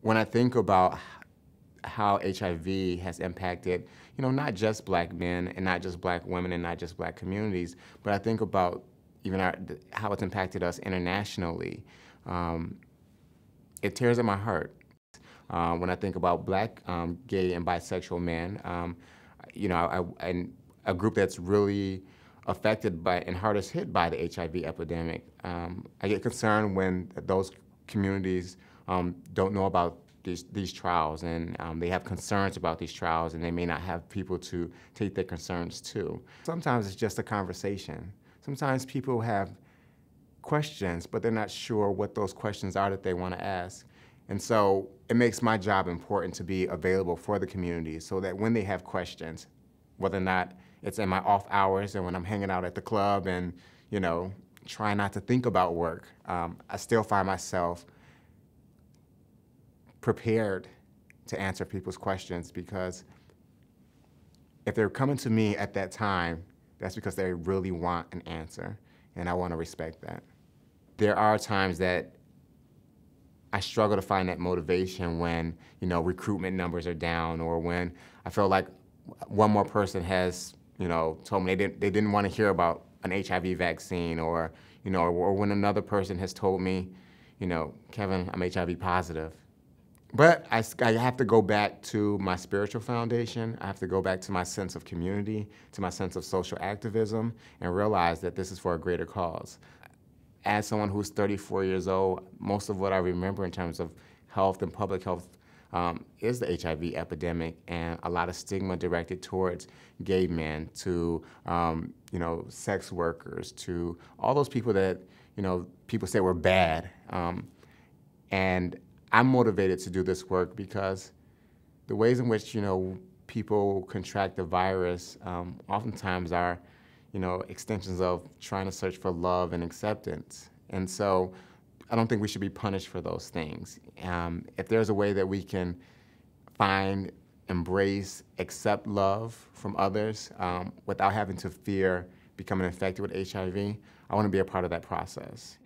when I think about how HIV has impacted, not just black men and not just black women and not just black communities, but I think about even how it's impacted us internationally, it tears at my heart. When I think about black gay and bisexual men, and a group that's really affected by and hardest hit by the HIV epidemic. I get concerned when those communities don't know about these trials, and they have concerns about these trials, and they may not have people to take their concerns to. Sometimes it's just a conversation. Sometimes people have questions, but they're not sure what those questions are that they want to ask. And so it makes my job important to be available for the community so that when they have questions, whether or not it's in my off hours and when I'm hanging out at the club and, trying not to think about work, I still find myself prepared to answer people's questions, because if they're coming to me at that time, that's because they really want an answer, and I want to respect that. There are times that I struggle to find that motivation when, recruitment numbers are down, or when I feel like one more person has, told me they didn't want to hear about an HIV vaccine, or when another person has told me, Kevin, I'm HIV positive. But I have to go back to my spiritual foundation. I have to go back to my sense of community, to my sense of social activism, and realize that this is for a greater cause. As someone who's 34 years old, most of what I remember in terms of health and public health is the HIV epidemic, and a lot of stigma directed towards gay men, to sex workers, to all those people that people say were bad. And I'm motivated to do this work because the ways in which people contract the virus oftentimes are extensions of trying to search for love and acceptance. And so I don't think we should be punished for those things. If there's a way that we can find, embrace, accept love from others without having to fear becoming infected with HIV, I want to be a part of that process.